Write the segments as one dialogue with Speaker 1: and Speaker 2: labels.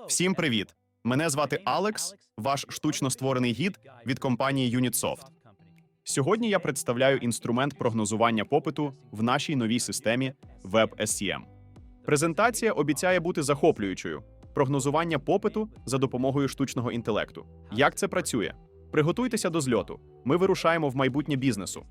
Speaker 1: Всім привіт! Мене звати Алекс, ваш штучно створений гід від компанії UnitSoft. Сьогодні я представляю інструмент прогнозування попиту в нашій новій системі WebSCM. Презентація обіцяє бути захоплюючою. Прогнозування попиту за допомогою штучного інтелекту. Як це працює? Приготуйтеся до зльоту. Ми вирушаємо в майбутнє бізнесу.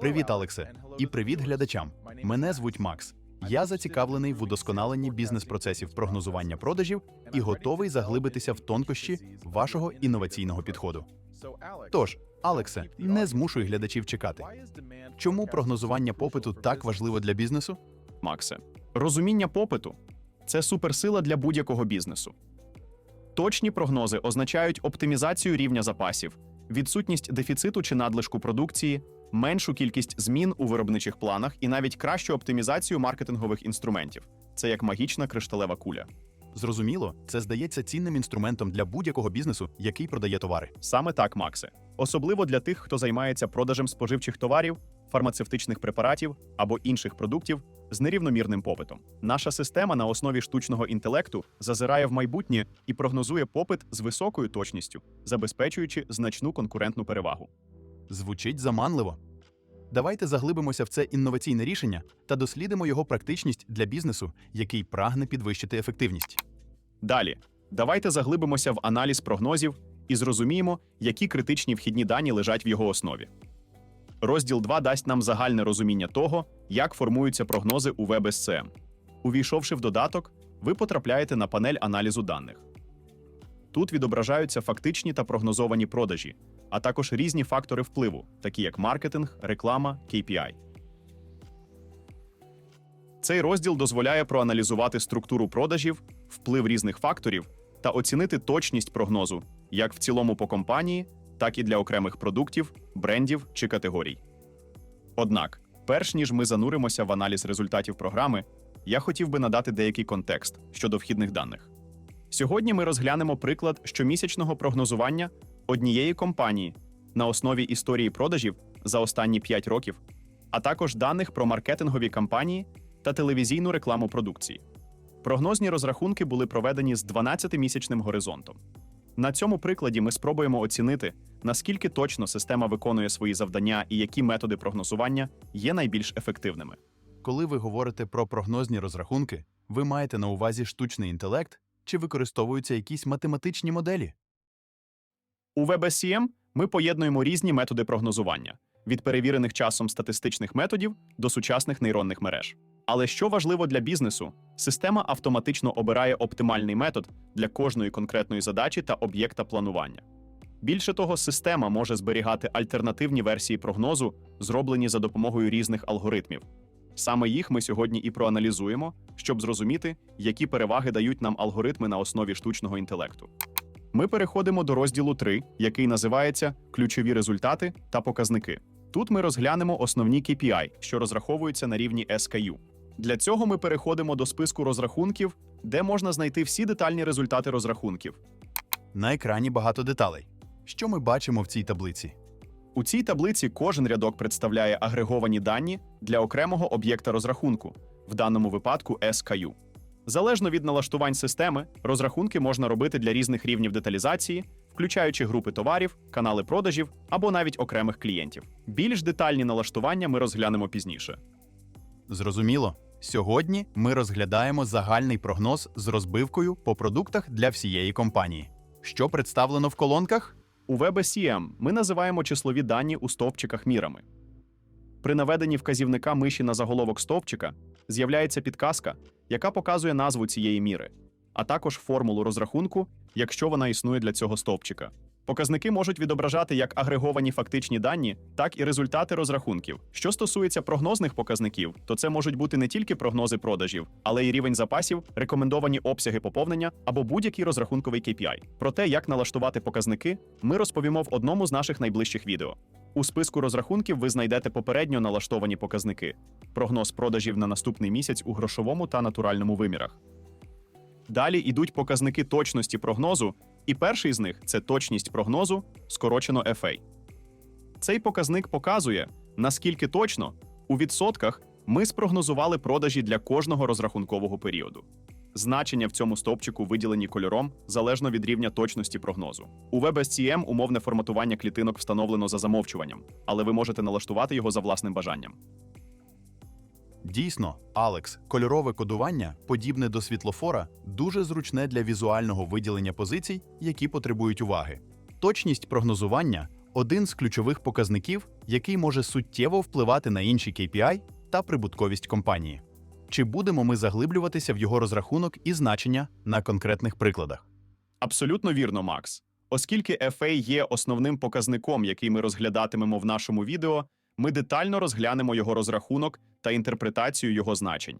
Speaker 2: Привіт, Алексе. І привіт глядачам. Мене звуть Макс. Я зацікавлений в удосконаленні бізнес-процесів прогнозування продажів і готовий заглибитися в тонкощі вашого інноваційного підходу. Тож, Алексе, не змушуй глядачів чекати. Чому прогнозування попиту так важливо для бізнесу?
Speaker 1: Максе, розуміння попиту – це суперсила для будь-якого бізнесу. Точні прогнози означають оптимізацію рівня запасів, відсутність дефіциту чи надлишку продукції, меншу кількість змін у виробничих планах і навіть кращу оптимізацію маркетингових інструментів. Це як магічна кришталева куля.
Speaker 2: Зрозуміло, це здається цінним інструментом для будь-якого бізнесу, який продає товари.
Speaker 1: Саме так, Максе. Особливо для тих, хто займається продажем споживчих товарів, фармацевтичних препаратів або інших продуктів з нерівномірним попитом. Наша система на основі штучного інтелекту зазирає в майбутнє і прогнозує попит з високою точністю, забезпечуючи значну конкурентну перевагу.
Speaker 2: Звучить заманливо. Давайте заглибимося в це інноваційне рішення та дослідимо його практичність для бізнесу, який прагне підвищити ефективність.
Speaker 1: Далі, давайте заглибимося в аналіз прогнозів і зрозуміємо, які критичні вхідні дані лежать в його основі. Розділ 2 дасть нам загальне розуміння того, як формуються прогнози у WebSCM. Увійшовши в додаток, ви потрапляєте на панель аналізу даних. Тут відображаються фактичні та прогнозовані продажі, а також різні фактори впливу, такі як маркетинг, реклама, KPI. Цей розділ дозволяє проаналізувати структуру продажів, вплив різних факторів та оцінити точність прогнозу як в цілому по компанії, так і для окремих продуктів, брендів чи категорій. Однак, перш ніж ми зануримося в аналіз результатів програми, я хотів би надати деякий контекст щодо вхідних даних. Сьогодні ми розглянемо приклад щомісячного прогнозування однієї компанії на основі історії продажів за останні 5 років, а також даних про маркетингові кампанії та телевізійну рекламу продукції. Прогнозні розрахунки були проведені з 12-місячним горизонтом. На цьому прикладі ми спробуємо оцінити, наскільки точно система виконує свої завдання і які методи прогнозування є найбільш ефективними.
Speaker 2: Коли ви говорите про прогнозні розрахунки, ви маєте на увазі штучний інтелект чи використовуються якісь математичні моделі?
Speaker 1: У WebSCM ми поєднуємо різні методи прогнозування – від перевірених часом статистичних методів до сучасних нейронних мереж. Але що важливо для бізнесу, система автоматично обирає оптимальний метод для кожної конкретної задачі та об'єкта планування. Більше того, система може зберігати альтернативні версії прогнозу, зроблені за допомогою різних алгоритмів. Саме їх ми сьогодні і проаналізуємо, щоб зрозуміти, які переваги дають нам алгоритми на основі штучного інтелекту. Ми переходимо до розділу 3, який називається «Ключові результати та показники». Тут ми розглянемо основні KPI, що розраховуються на рівні SKU. Для цього ми переходимо до списку розрахунків, де можна знайти всі детальні результати розрахунків.
Speaker 2: На екрані багато деталей. Що ми бачимо в цій таблиці?
Speaker 1: У цій таблиці кожен рядок представляє агреговані дані для окремого об'єкта розрахунку, в даному випадку SKU. Залежно від налаштувань системи, розрахунки можна робити для різних рівнів деталізації, включаючи групи товарів, канали продажів або навіть окремих клієнтів. Більш детальні налаштування ми розглянемо пізніше.
Speaker 2: Зрозуміло. Сьогодні ми розглядаємо загальний прогноз з розбивкою по продуктах для всієї компанії. Що представлено в колонках?
Speaker 1: У WebSCM ми називаємо числові дані у стовпчиках мірами. При наведенні вказівника миші на заголовок стовпчика з'являється підказка, яка показує назву цієї міри, а також формулу розрахунку, якщо вона існує для цього стовпчика. Показники можуть відображати як агреговані фактичні дані, так і результати розрахунків. Що стосується прогнозних показників, то це можуть бути не тільки прогнози продажів, але й рівень запасів, рекомендовані обсяги поповнення або будь-який розрахунковий KPI. Про те, як налаштувати показники, ми розповімо в одному з наших найближчих відео. У списку розрахунків ви знайдете попередньо налаштовані показники, прогноз продажів на наступний місяць у грошовому та натуральному вимірах. Далі йдуть показники точності прогнозу, і перший з них – це точність прогнозу, скорочено FA. Цей показник показує, наскільки точно, у відсотках, ми спрогнозували продажі для кожного розрахункового періоду. Значення в цьому стовпчику виділені кольором залежно від рівня точності прогнозу. У WebSCM умовне форматування клітинок встановлено за замовчуванням, але ви можете налаштувати його за власним бажанням.
Speaker 2: Дійсно, Алекс, кольорове кодування, подібне до світлофора, дуже зручне для візуального виділення позицій, які потребують уваги. Точність прогнозування – один з ключових показників, який може суттєво впливати на інші KPI та прибутковість компанії. Чи будемо ми заглиблюватися в його розрахунок і значення на конкретних прикладах?
Speaker 1: Абсолютно вірно, Макс. Оскільки FA є основним показником, який ми розглядатимемо в нашому відео, ми детально розглянемо його розрахунок та інтерпретацію його значень.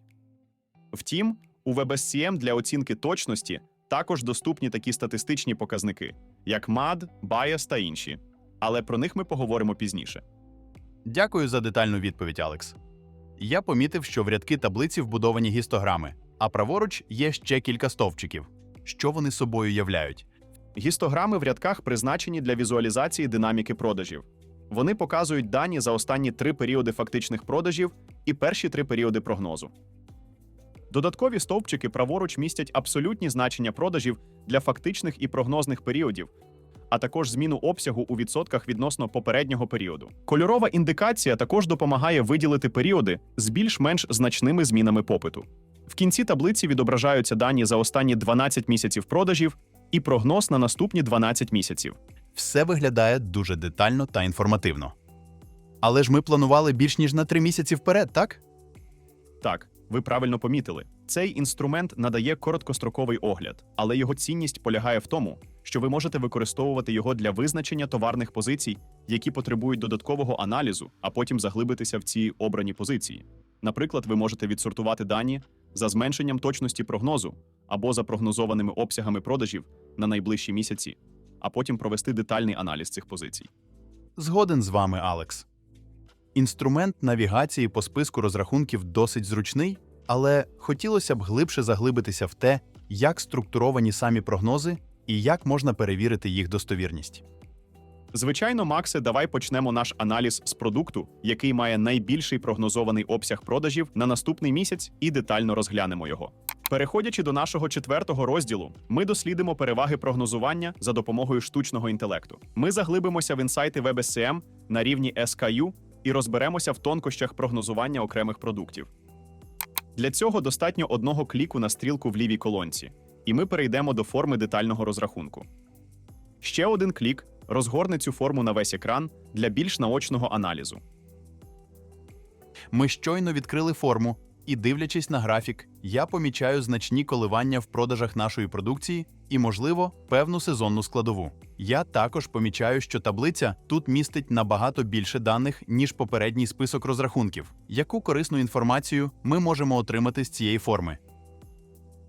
Speaker 1: Втім, у WebSCM для оцінки точності також доступні такі статистичні показники, як MAD, Bias та інші. Але про них ми поговоримо пізніше.
Speaker 2: Дякую за детальну відповідь, Алекс. Я помітив, що в рядки таблиці вбудовані гістограми, а праворуч є ще кілька стовпчиків. Що вони собою являють?
Speaker 1: Гістограми в рядках призначені для візуалізації динаміки продажів. Вони показують дані за останні 3 періоди фактичних продажів і перші 3 періоди прогнозу. Додаткові стовпчики праворуч містять абсолютні значення продажів для фактичних і прогнозних періодів, а також зміну обсягу у відсотках відносно попереднього періоду. Кольорова індикація також допомагає виділити періоди з більш-менш значними змінами попиту. В кінці таблиці відображаються дані за останні 12 місяців продажів і прогноз на наступні 12 місяців.
Speaker 2: Все виглядає дуже детально та інформативно. Але ж ми планували більш ніж на 3 місяці вперед, так?
Speaker 1: Так, ви правильно помітили. Цей інструмент надає короткостроковий огляд, але його цінність полягає в тому, що ви можете використовувати його для визначення товарних позицій, які потребують додаткового аналізу, а потім заглибитися в ці обрані позиції. Наприклад, ви можете відсортувати дані за зменшенням точності прогнозу або за прогнозованими обсягами продажів на найближчі місяці, а потім провести детальний аналіз цих позицій.
Speaker 2: Згоден з вами, Алекс. Інструмент навігації по списку розрахунків досить зручний, але хотілося б глибше заглибитися в те, як структуровані самі прогнози і як можна перевірити їх достовірність.
Speaker 1: Звичайно, Максе, давай почнемо наш аналіз з продукту, який має найбільший прогнозований обсяг продажів на наступний місяць, і детально розглянемо його. Переходячи до нашого 4-го розділу, ми дослідимо переваги прогнозування за допомогою штучного інтелекту. Ми заглибимося в інсайти WebSCM на рівні SKU і розберемося в тонкощах прогнозування окремих продуктів. Для цього достатньо одного кліку на стрілку в лівій колонці, і ми перейдемо до форми детального розрахунку. Ще один клік розгорне цю форму на весь екран для більш наочного аналізу.
Speaker 2: Ми щойно відкрили форму, і, дивлячись на графік, я помічаю значні коливання в продажах нашої продукції і, можливо, певну сезонну складову. Я також помічаю, що таблиця тут містить набагато більше даних, ніж попередній список розрахунків. Яку корисну інформацію ми можемо отримати з цієї форми?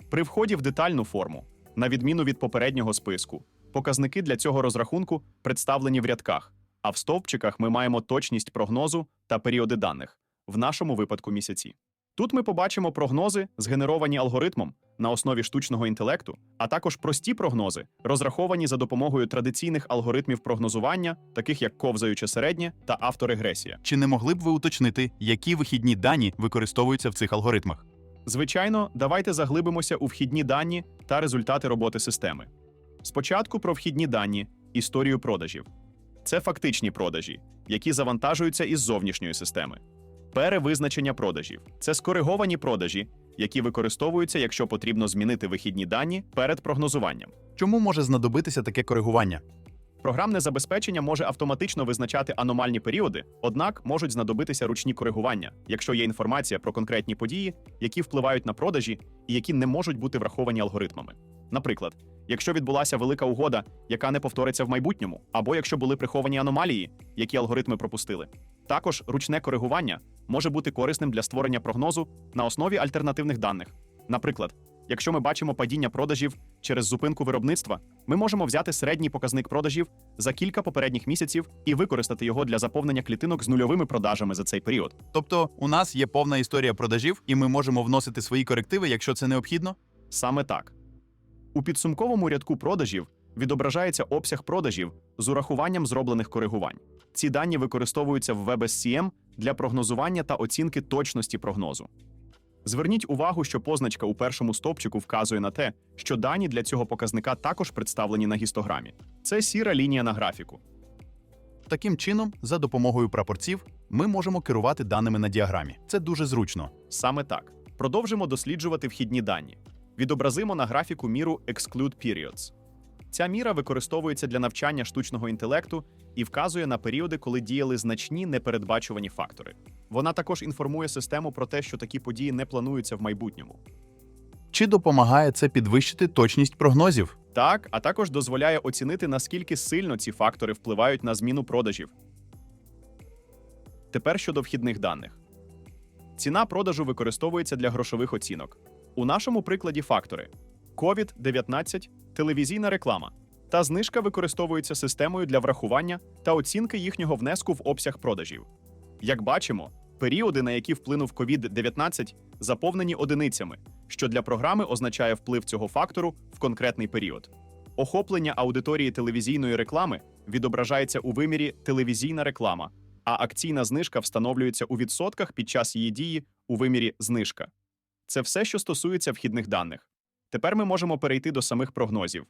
Speaker 1: При вході в детальну форму, на відміну від попереднього списку, показники для цього розрахунку представлені в рядках, а в стовпчиках ми маємо точність прогнозу та періоди даних, в нашому випадку місяці. Тут ми побачимо прогнози, згенеровані алгоритмом на основі штучного інтелекту, а також прості прогнози, розраховані за допомогою традиційних алгоритмів прогнозування, таких як ковзаюче середнє та авторегресія.
Speaker 2: Чи не могли б ви уточнити, які вихідні дані використовуються в цих алгоритмах?
Speaker 1: Звичайно, давайте заглибимося у вхідні дані та результати роботи системи. Спочатку про вхідні дані, історію продажів. Це фактичні продажі, які завантажуються із зовнішньої системи. Перевизначення продажів – це скориговані продажі, які використовуються, якщо потрібно змінити вихідні дані перед прогнозуванням.
Speaker 2: Чому може знадобитися таке коригування?
Speaker 1: Програмне забезпечення може автоматично визначати аномальні періоди, однак можуть знадобитися ручні коригування, якщо є інформація про конкретні події, які впливають на продажі і які не можуть бути враховані алгоритмами. Наприклад, якщо відбулася велика угода, яка не повториться в майбутньому, або якщо були приховані аномалії, які алгоритми пропустили. Також ручне коригування може бути корисним для створення прогнозу на основі альтернативних даних. Наприклад, якщо ми бачимо падіння продажів через зупинку виробництва, ми можемо взяти середній показник продажів за кілька попередніх місяців і використати його для заповнення клітинок з нульовими продажами за цей період.
Speaker 2: Тобто у нас є повна історія продажів, і ми можемо вносити свої корективи, якщо це необхідно?
Speaker 1: Саме так. У підсумковому рядку продажів відображається обсяг продажів з урахуванням зроблених коригувань. Ці дані використовуються в WebSCM для прогнозування та оцінки точності прогнозу. Зверніть увагу, що позначка у першому стовпчику вказує на те, що дані для цього показника також представлені на гістограмі. Це сіра лінія на графіку.
Speaker 2: Таким чином, за допомогою прапорців, ми можемо керувати даними на діаграмі. Це дуже зручно.
Speaker 1: Саме так. Продовжимо досліджувати вхідні дані. Відобразимо на графіку міру Exclude Periods. Ця міра використовується для навчання штучного інтелекту і вказує на періоди, коли діяли значні непередбачувані фактори. Вона також інформує систему про те, що такі події не плануються в майбутньому.
Speaker 2: Чи допомагає це підвищити точність прогнозів?
Speaker 1: Так, а також дозволяє оцінити, наскільки сильно ці фактори впливають на зміну продажів. Тепер щодо вхідних даних. Ціна продажу використовується для грошових оцінок. У нашому прикладі фактори COVID-19, телевізійна реклама та знижка використовуються системою для врахування та оцінки їхнього внеску в обсяг продажів. Як бачимо, періоди, на які вплинув COVID-19, заповнені одиницями, що для програми означає вплив цього фактору в конкретний період. Охоплення аудиторії телевізійної реклами відображається у вимірі «телевізійна реклама», а акційна знижка встановлюється у відсотках під час її дії у вимірі «знижка». Це все, що стосується вхідних даних. Тепер ми можемо перейти до самих прогнозів.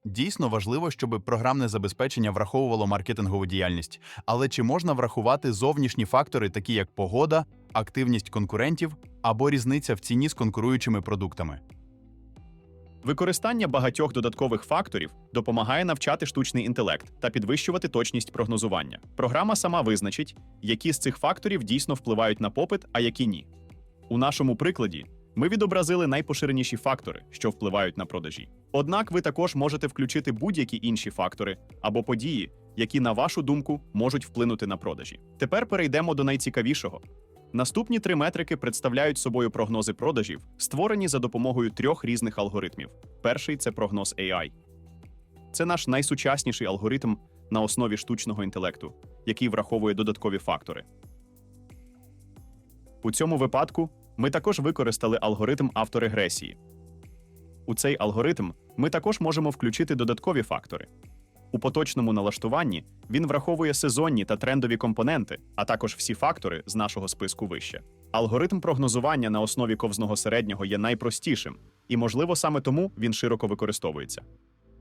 Speaker 2: Дійсно важливо, щоб програмне забезпечення враховувало маркетингову діяльність. Але чи можна врахувати зовнішні фактори, такі як погода, активність конкурентів або різниця в ціні з конкуруючими продуктами?
Speaker 1: Використання багатьох додаткових факторів допомагає навчати штучний інтелект та підвищувати точність прогнозування. Програма сама визначить, які з цих факторів дійсно впливають на попит, а які ні. У нашому прикладі ми відобразили найпоширеніші фактори, що впливають на продажі. Однак ви також можете включити будь-які інші фактори або події, які, на вашу думку, можуть вплинути на продажі. Тепер перейдемо до найцікавішого. Наступні 3 метрики представляють собою прогнози продажів, створені за допомогою 3 різних алгоритмів. Перший – це прогноз AI. Це наш найсучасніший алгоритм на основі штучного інтелекту, який враховує додаткові фактори. У цьому випадку ми також використали алгоритм авторегресії. У цей алгоритм ми також можемо включити додаткові фактори. У поточному налаштуванні він враховує сезонні та трендові компоненти, а також всі фактори з нашого списку вище. Алгоритм прогнозування на основі ковзного середнього є найпростішим, і, можливо, саме тому він широко використовується.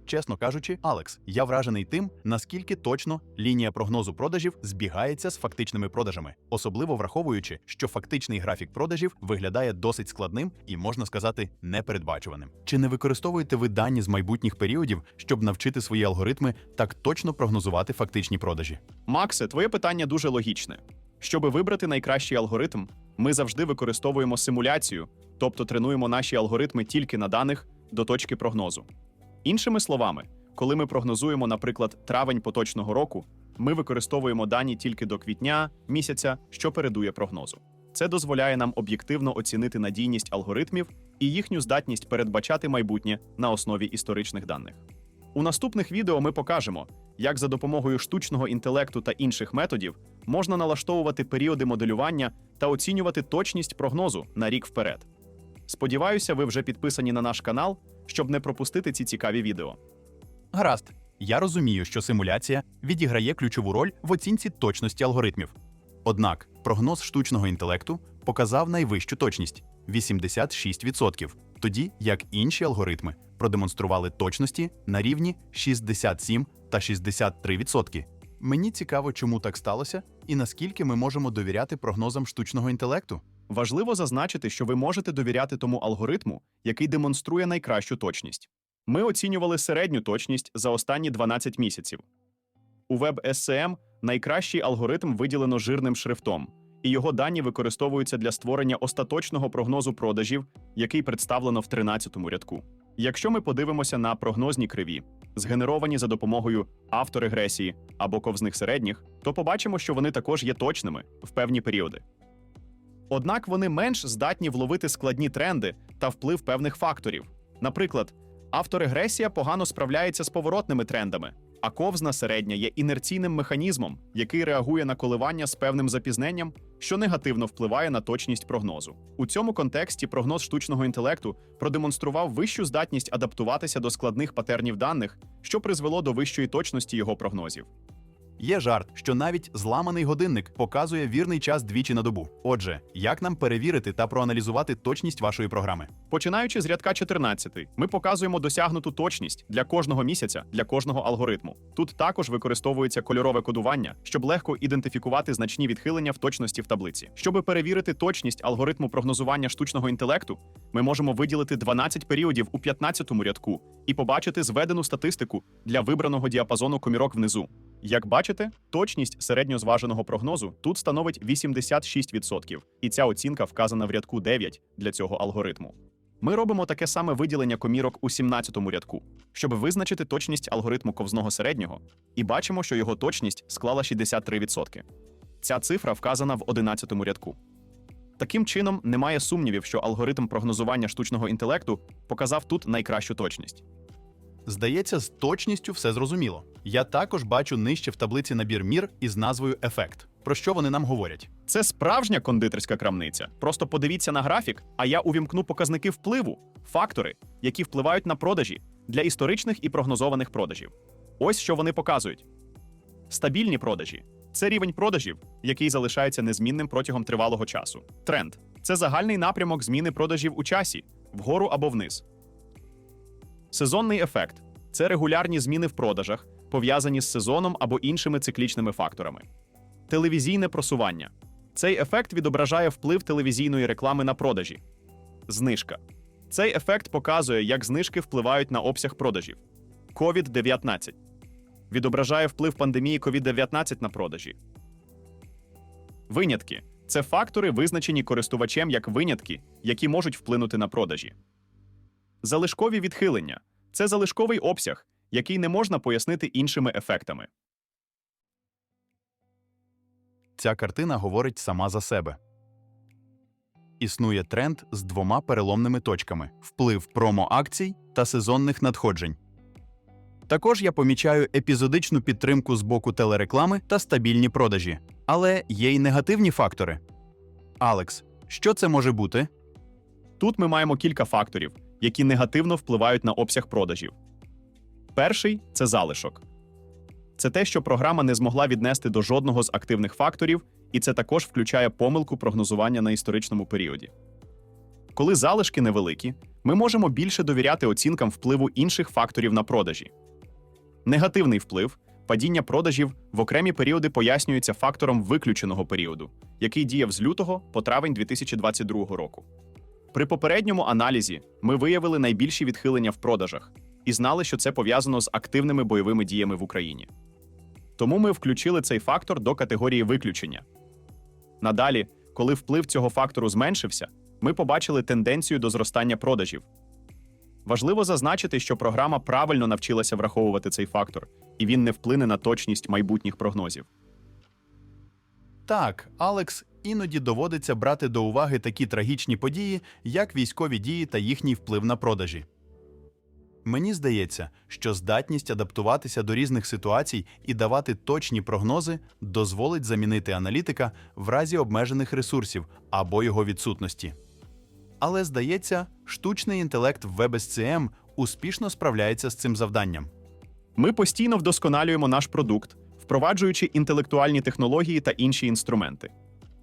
Speaker 2: Чесно кажучи, Алекс, я вражений тим, наскільки точно лінія прогнозу продажів збігається з фактичними продажами, особливо враховуючи, що фактичний графік продажів виглядає досить складним і, можна сказати, непередбачуваним. Чи не використовуєте ви дані з майбутніх періодів, щоб навчити свої алгоритми так точно прогнозувати фактичні продажі?
Speaker 1: Максе, твоє питання дуже логічне. Щоби вибрати найкращий алгоритм, ми завжди використовуємо симуляцію, тобто тренуємо наші алгоритми тільки на даних до точки прогнозу. Іншими словами, коли ми прогнозуємо, наприклад, травень поточного року, ми використовуємо дані тільки до квітня місяця, що передує прогнозу. Це дозволяє нам об'єктивно оцінити надійність алгоритмів і їхню здатність передбачати майбутнє на основі історичних даних. У наступних відео ми покажемо, як за допомогою штучного інтелекту та інших методів можна налаштовувати періоди моделювання та оцінювати точність прогнозу на рік вперед. Сподіваюся, ви вже підписані на наш канал, щоб не пропустити ці цікаві відео.
Speaker 2: Гаразд. Я розумію, що симуляція відіграє ключову роль в оцінці точності алгоритмів. Однак прогноз штучного інтелекту показав найвищу точність – 86%, тоді як інші алгоритми продемонстрували точності на рівні 67 та 63%. Мені цікаво, чому так сталося і наскільки ми можемо довіряти прогнозам штучного інтелекту.
Speaker 1: Важливо зазначити, що ви можете довіряти тому алгоритму, який демонструє найкращу точність. Ми оцінювали середню точність за останні 12 місяців. У WebSCM найкращий алгоритм виділено жирним шрифтом, і його дані використовуються для створення остаточного прогнозу продажів, який представлено в 13-му рядку. Якщо ми подивимося на прогнозні криві, згенеровані за допомогою авторегресії або ковзних середніх, то побачимо, що вони також є точними в певні періоди. Однак вони менш здатні вловити складні тренди та вплив певних факторів. Наприклад, авторегресія погано справляється з поворотними трендами, а ковзна середня є інерційним механізмом, який реагує на коливання з певним запізненням, що негативно впливає на точність прогнозу. У цьому контексті прогноз штучного інтелекту продемонстрував вищу здатність адаптуватися до складних патернів даних, що призвело до вищої точності його прогнозів.
Speaker 2: Є жарт, що навіть зламаний годинник показує вірний час двічі на добу. Отже, як нам перевірити та проаналізувати точність вашої програми?
Speaker 1: Починаючи з рядка 14, ми показуємо досягнуту точність для кожного місяця, для кожного алгоритму. Тут також використовується кольорове кодування, щоб легко ідентифікувати значні відхилення в точності в таблиці. Щоб перевірити точність алгоритму прогнозування штучного інтелекту, ми можемо виділити 12 періодів у 15-му рядку і побачити зведену статистику для вибраного діапазону комірок внизу. Як бачите, точність середньозваженого прогнозу тут становить 86%, і ця оцінка вказана в рядку 9 для цього алгоритму. Ми робимо таке саме виділення комірок у 17-му рядку, щоб визначити точність алгоритму ковзного середнього, і бачимо, що його точність склала 63%. Ця цифра вказана в 11-му рядку. Таким чином, немає сумнівів, що алгоритм прогнозування штучного інтелекту показав тут найкращу точність.
Speaker 2: Здається, з точністю все зрозуміло. Я також бачу нижче в таблиці набір мір із назвою «Ефект». Про що вони нам говорять?
Speaker 1: Це справжня кондитерська крамниця. Просто подивіться на графік, а я увімкну показники впливу, фактори, які впливають на продажі для історичних і прогнозованих продажів. Ось що вони показують. Стабільні продажі – це рівень продажів, який залишається незмінним протягом тривалого часу. Тренд – це загальний напрямок зміни продажів у часі, вгору або вниз. Сезонний ефект – це регулярні зміни в продажах, пов'язані з сезоном або іншими циклічними факторами. Телевізійне просування – цей ефект відображає вплив телевізійної реклами на продажі. Знижка – цей ефект показує, як знижки впливають на обсяг продажів. COVID-19 – відображає вплив пандемії COVID-19 на продажі. Винятки – це фактори, визначені користувачем як винятки, які можуть вплинути на продажі. Залишкові відхилення – це залишковий обсяг, який не можна пояснити іншими ефектами.
Speaker 2: Ця картина говорить сама за себе. Існує тренд з двома переломними точками – вплив промо-акцій та сезонних надходжень. Також я помічаю епізодичну підтримку з боку телереклами та стабільні продажі. Але є й негативні фактори. Алекс, що це може бути?
Speaker 1: Тут ми маємо кілька факторів, які негативно впливають на обсяг продажів. Перший – це залишок. Це те, що програма не змогла віднести до жодного з активних факторів, і це також включає помилку прогнозування на історичному періоді. Коли залишки невеликі, ми можемо більше довіряти оцінкам впливу інших факторів на продажі. Негативний вплив – падіння продажів в окремі періоди пояснюється фактором виключеного періоду, який діяв з лютого по травень 2022 року. При попередньому аналізі ми виявили найбільші відхилення в продажах і знали, що це пов'язано з активними бойовими діями в Україні. Тому ми включили цей фактор до категорії виключення. Надалі, коли вплив цього фактору зменшився, ми побачили тенденцію до зростання продажів. Важливо зазначити, що програма правильно навчилася враховувати цей фактор, і він не вплине на точність майбутніх прогнозів.
Speaker 2: Так, Алекс, іноді доводиться брати до уваги такі трагічні події, як військові дії та їхній вплив на продажі. Мені здається, що здатність адаптуватися до різних ситуацій і давати точні прогнози дозволить замінити аналітика в разі обмежених ресурсів або його відсутності. Але, здається, штучний інтелект в WebSCM успішно справляється з цим завданням.
Speaker 1: Ми постійно вдосконалюємо наш продукт, впроваджуючи інтелектуальні технології та інші інструменти.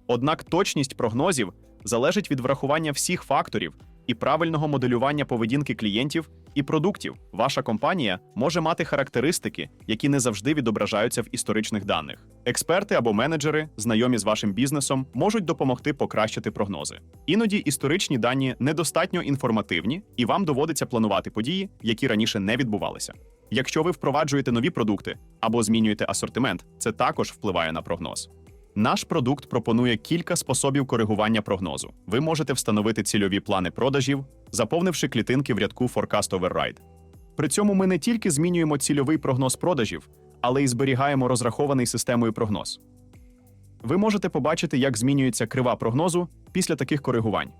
Speaker 1: Однак точність прогнозів залежить від врахування всіх факторів і правильного моделювання поведінки клієнтів і продуктів. Ваша компанія може мати характеристики, які не завжди відображаються в історичних даних. Експерти або менеджери, знайомі з вашим бізнесом, можуть допомогти покращити прогнози. Іноді історичні дані недостатньо інформативні, і вам доводиться планувати події, які раніше не відбувалися. Якщо ви впроваджуєте нові продукти або змінюєте асортимент, це також впливає на прогноз. Наш продукт пропонує кілька способів коригування прогнозу. Ви можете встановити цільові плани продажів, заповнивши клітинки в рядку Forecast Override. При цьому ми не тільки змінюємо цільовий прогноз продажів, але й зберігаємо розрахований системою прогноз. Ви можете побачити, як змінюється крива прогнозу після таких коригувань.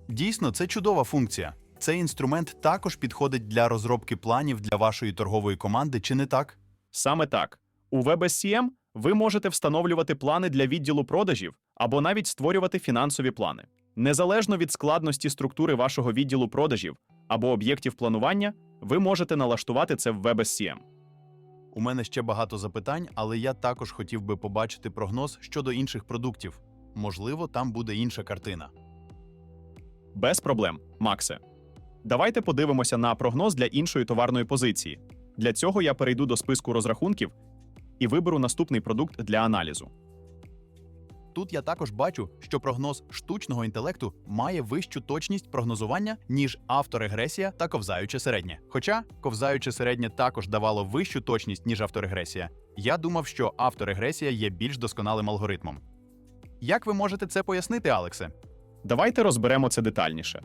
Speaker 2: Дійсно, це чудова функція. Цей інструмент також підходить для розробки планів для вашої торгової команди, чи не так?
Speaker 1: Саме так. У WebSCM ви можете встановлювати плани для відділу продажів або навіть створювати фінансові плани. Незалежно від складності структури вашого відділу продажів або об'єктів планування, ви можете налаштувати це в WebSCM.
Speaker 2: У мене ще багато запитань, але я також хотів би побачити прогноз щодо інших продуктів. Можливо, там буде інша картина.
Speaker 1: Без проблем, Максе. Давайте подивимося на прогноз для іншої товарної позиції. Для цього я перейду до списку розрахунків і виберу наступний продукт для аналізу.
Speaker 2: Тут я також бачу, що прогноз штучного інтелекту має вищу точність прогнозування, ніж авторегресія та ковзаюче середнє. Хоча ковзаюче середнє також давало вищу точність, ніж авторегресія, я думав, що авторегресія є більш досконалим алгоритмом. Як ви можете це пояснити, Алексе?
Speaker 1: Давайте розберемо це детальніше.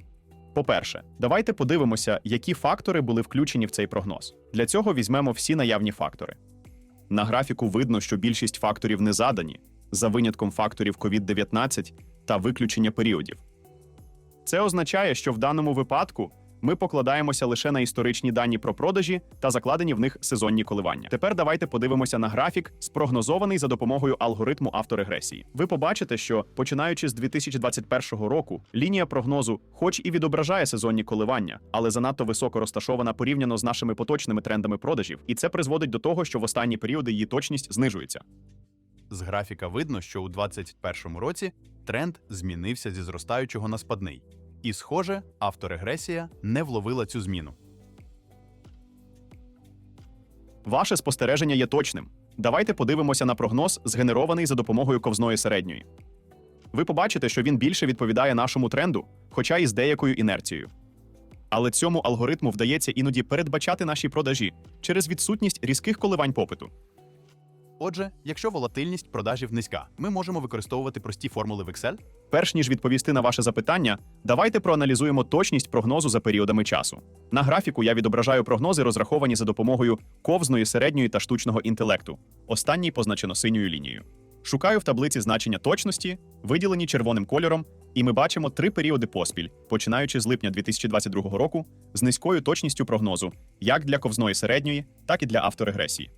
Speaker 1: По-перше, давайте подивимося, які фактори були включені в цей прогноз. Для цього візьмемо всі наявні фактори. На графіку видно, що більшість факторів не задані, за винятком факторів COVID-19 та виключення періодів. Це означає, що в даному випадку ми покладаємося лише на історичні дані про продажі та закладені в них сезонні коливання. Тепер давайте подивимося на графік, спрогнозований за допомогою алгоритму авторегресії. Ви побачите, що, починаючи з 2021 року, лінія прогнозу хоч і відображає сезонні коливання, але занадто високо розташована порівняно з нашими поточними трендами продажів, і це призводить до того, що в останні періоди її точність знижується.
Speaker 2: З графіка видно, що у 2021 році тренд змінився зі зростаючого на спадний. І, схоже, авторегресія не вловила цю зміну.
Speaker 1: Ваше спостереження є точним. Давайте подивимося на прогноз, згенерований за допомогою ковзної середньої. Ви побачите, що він більше відповідає нашому тренду, хоча і з деякою інерцією. Але цьому алгоритму вдається іноді передбачати наші продажі через відсутність різких коливань попиту.
Speaker 2: Отже, якщо волатильність продажів низька, ми можемо використовувати прості формули в Excel?
Speaker 1: Перш ніж відповісти на ваше запитання, давайте проаналізуємо точність прогнозу за періодами часу. На графіку я відображаю прогнози, розраховані за допомогою ковзної, середньої та штучного інтелекту. Останній позначено синьою лінією. Шукаю в таблиці значення точності, виділені червоним кольором, і ми бачимо 3 періоди поспіль, починаючи з липня 2022 року, з низькою точністю прогнозу, як для ковзної середньої, так і для авторегресії.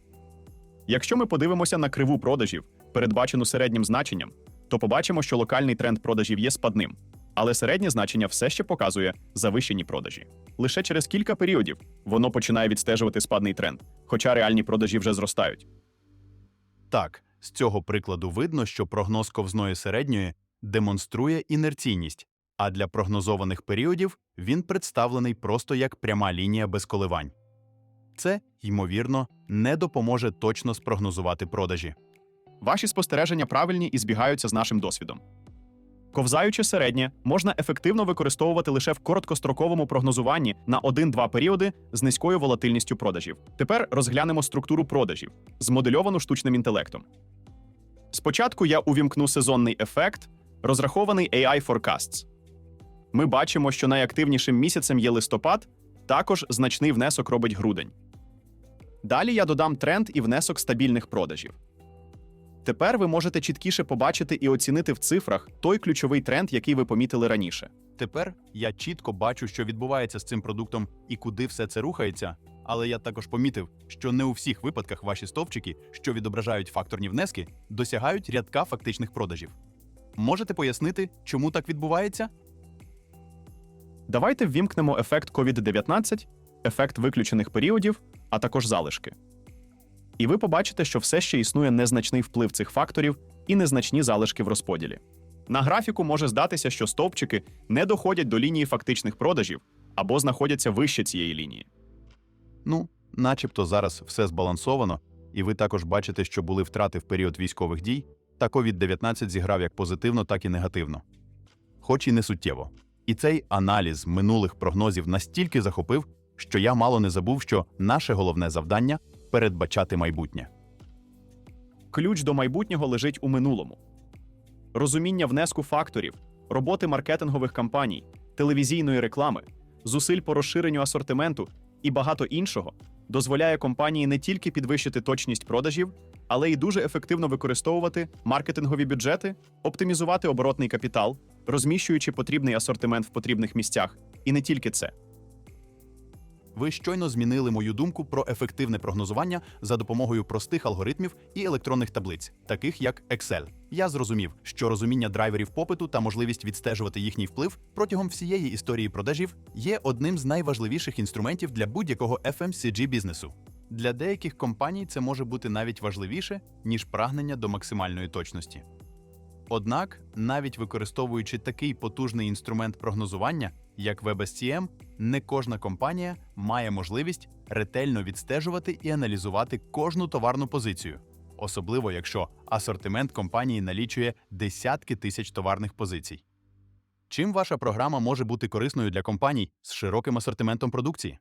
Speaker 1: Якщо ми подивимося на криву продажів, передбачену середнім значенням, то побачимо, що локальний тренд продажів є спадним, але середнє значення все ще показує завищені продажі. Лише через кілька періодів воно починає відстежувати спадний тренд, хоча реальні продажі вже зростають.
Speaker 2: Так, з цього прикладу видно, що прогноз ковзної середньої демонструє інерційність, а для прогнозованих періодів він представлений просто як пряма лінія без коливань. Це, ймовірно, не допоможе точно спрогнозувати продажі.
Speaker 1: Ваші спостереження правильні і збігаються з нашим досвідом. Ковзаюче середнє можна ефективно використовувати лише в короткостроковому прогнозуванні на 1-2 періоди з низькою волатильністю продажів. Тепер розглянемо структуру продажів, змодельовану штучним інтелектом. Спочатку я увімкну сезонний ефект, розрахований AI Forecasts. Ми бачимо, що найактивнішим місяцем є листопад, також значний внесок робить грудень. Далі я додам тренд і внесок стабільних продажів. Тепер ви можете чіткіше побачити і оцінити в цифрах той ключовий тренд, який ви помітили раніше.
Speaker 2: Тепер я чітко бачу, що відбувається з цим продуктом і куди все це рухається, але я також помітив, що не у всіх випадках ваші стовпчики, що відображають факторні внески, досягають рядка фактичних продажів. Можете пояснити, чому так відбувається?
Speaker 1: Давайте ввімкнемо ефект COVID-19, ефект виключених періодів, а також залишки. І ви побачите, що все ще існує незначний вплив цих факторів і незначні залишки в розподілі. На графіку може здатися, що стовпчики не доходять до лінії фактичних продажів або знаходяться вище цієї лінії.
Speaker 2: Ну, начебто зараз все збалансовано, і ви також бачите, що були втрати в період військових дій, та COVID-19 зіграв як позитивно, так і негативно. Хоч і не суттєво. І цей аналіз минулих прогнозів настільки захопив, що я мало не забув, що наше головне завдання – передбачати майбутнє.
Speaker 1: Ключ до майбутнього лежить у минулому. Розуміння внеску факторів, роботи маркетингових кампаній, телевізійної реклами, зусиль по розширенню асортименту і багато іншого дозволяє компанії не тільки підвищити точність продажів, але й дуже ефективно використовувати маркетингові бюджети, оптимізувати оборотний капітал, розміщуючи потрібний асортимент в потрібних місцях. І не тільки це.
Speaker 2: Ви щойно змінили мою думку про ефективне прогнозування за допомогою простих алгоритмів і електронних таблиць, таких як Excel. Я зрозумів, що розуміння драйверів попиту та можливість відстежувати їхній вплив протягом всієї історії продажів є одним з найважливіших інструментів для будь-якого FMCG бізнесу. Для деяких компаній це може бути навіть важливіше, ніж прагнення до максимальної точності. Однак, навіть використовуючи такий потужний інструмент прогнозування, як WebSCM, не кожна компанія має можливість ретельно відстежувати і аналізувати кожну товарну позицію, особливо якщо асортимент компанії налічує десятки тисяч товарних позицій. Чим ваша програма може бути корисною для компаній з широким асортиментом продукції?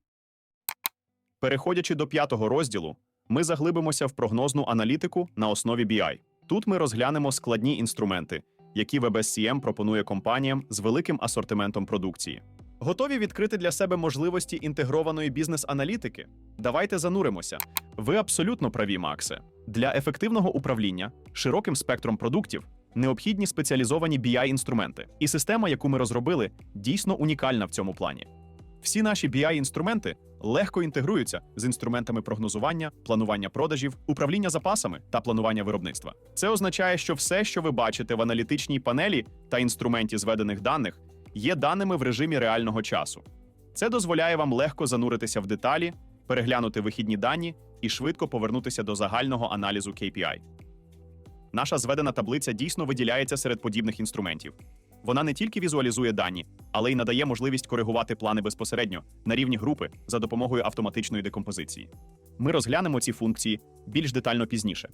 Speaker 1: Переходячи до 5-го розділу, ми заглибимося в прогнозну аналітику на основі BI. Тут ми розглянемо складні інструменти, які WebSCM пропонує компаніям з великим асортиментом продукції. Готові відкрити для себе можливості інтегрованої бізнес-аналітики? Давайте зануримося. Ви абсолютно праві, Максе. Для ефективного управління широким спектром продуктів необхідні спеціалізовані BI-інструменти. І система, яку ми розробили, дійсно унікальна в цьому плані. Всі наші BI-інструменти легко інтегруються з інструментами прогнозування, планування продажів, управління запасами та планування виробництва. Це означає, що все, що ви бачите в аналітичній панелі та інструменті зведених даних, є даними в режимі реального часу. Це дозволяє вам легко зануритися в деталі, переглянути вихідні дані і швидко повернутися до загального аналізу KPI. Наша зведена таблиця дійсно виділяється серед подібних інструментів. Вона не тільки візуалізує дані, але й надає можливість коригувати плани безпосередньо на рівні групи за допомогою автоматичної декомпозиції. Ми розглянемо ці функції більш детально пізніше.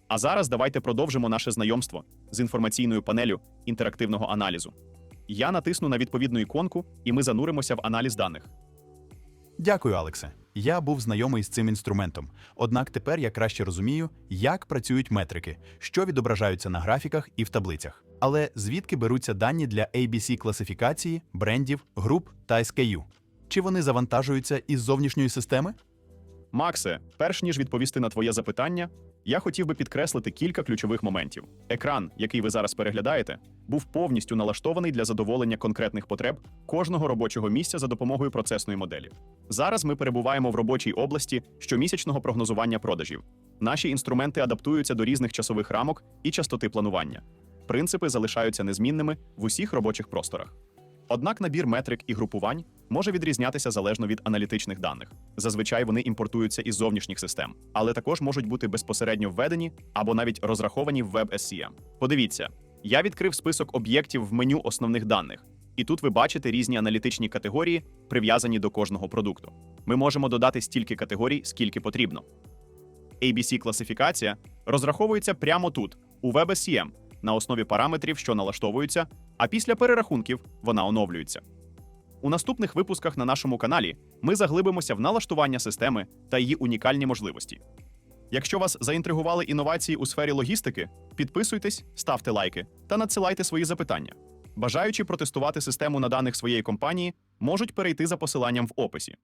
Speaker 1: А зараз давайте продовжимо наше знайомство з інформаційною панелю інтерактивного аналізу. Я натисну на відповідну іконку, і ми зануримося в аналіз даних.
Speaker 2: Дякую, Алексе. Я був знайомий з цим інструментом, однак тепер я краще розумію, як працюють метрики, що відображаються на графіках і в таблицях. Але звідки беруться дані для ABC-класифікації, брендів, груп та SKU? Чи вони завантажуються із зовнішньої системи?
Speaker 1: Максе, перш ніж відповісти на твоє запитання, я хотів би підкреслити кілька ключових моментів. Екран, який ви зараз переглядаєте, був повністю налаштований для задоволення конкретних потреб кожного робочого місця за допомогою процесної моделі. Зараз ми перебуваємо в робочій області щомісячного прогнозування продажів. Наші інструменти адаптуються до різних часових рамок і частоти планування. Принципи залишаються незмінними в усіх робочих просторах. Однак набір метрик і групувань може відрізнятися залежно від аналітичних даних. Зазвичай вони імпортуються із зовнішніх систем, але також можуть бути безпосередньо введені або навіть розраховані в WebSCM. Подивіться, я відкрив список об'єктів в меню основних даних, і тут ви бачите різні аналітичні категорії, прив'язані до кожного продукту. Ми можемо додати стільки категорій, скільки потрібно. ABC-класифікація розраховується прямо тут, у WebSCM, на основі параметрів, що налаштовуються, а після перерахунків вона оновлюється. У наступних випусках на нашому каналі ми заглибимося в налаштування системи та її унікальні можливості. Якщо вас заінтригували інновації у сфері логістики, підписуйтесь, ставте лайки та надсилайте свої запитання. Бажаючи протестувати систему на даних своєї компанії, можуть перейти за посиланням в описі.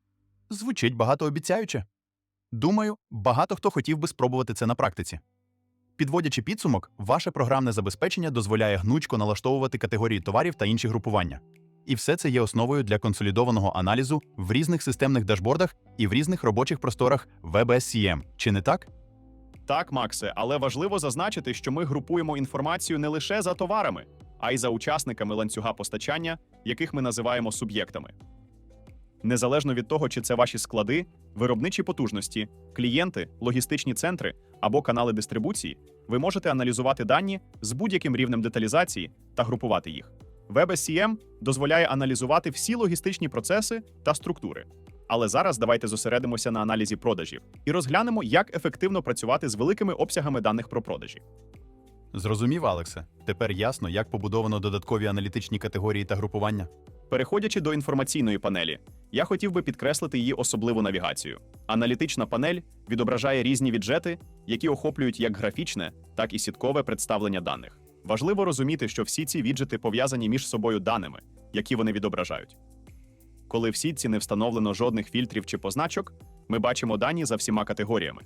Speaker 2: Звучить багатообіцяюче. Думаю, багато хто хотів би спробувати це на практиці. Підводячи підсумок, ваше програмне забезпечення дозволяє гнучко налаштовувати категорії товарів та інші групування. І все це є основою для консолідованого аналізу в різних системних дашбордах і в різних робочих просторах WebSCM. Чи не так?
Speaker 1: Так, Максе, але важливо зазначити, що ми групуємо інформацію не лише за товарами, а й за учасниками ланцюга постачання, яких ми називаємо суб'єктами. Незалежно від того, чи це ваші склади, виробничі потужності, клієнти, логістичні центри або канали дистрибуції, ви можете аналізувати дані з будь-яким рівнем деталізації та групувати їх. WebSCM дозволяє аналізувати всі логістичні процеси та структури. Але зараз давайте зосередимося на аналізі продажів і розглянемо, як ефективно працювати з великими обсягами даних про продажі.
Speaker 2: Зрозумів, Алексе. Тепер ясно, як побудовано додаткові аналітичні категорії та групування.
Speaker 1: Переходячи до інформаційної панелі, я хотів би підкреслити її особливу навігацію. Аналітична панель відображає різні віджети, які охоплюють як графічне, так і сіткове представлення даних. Важливо розуміти, що всі ці віджети пов'язані між собою даними, які вони відображають. Коли в сітці не встановлено жодних фільтрів чи позначок, ми бачимо дані за всіма категоріями.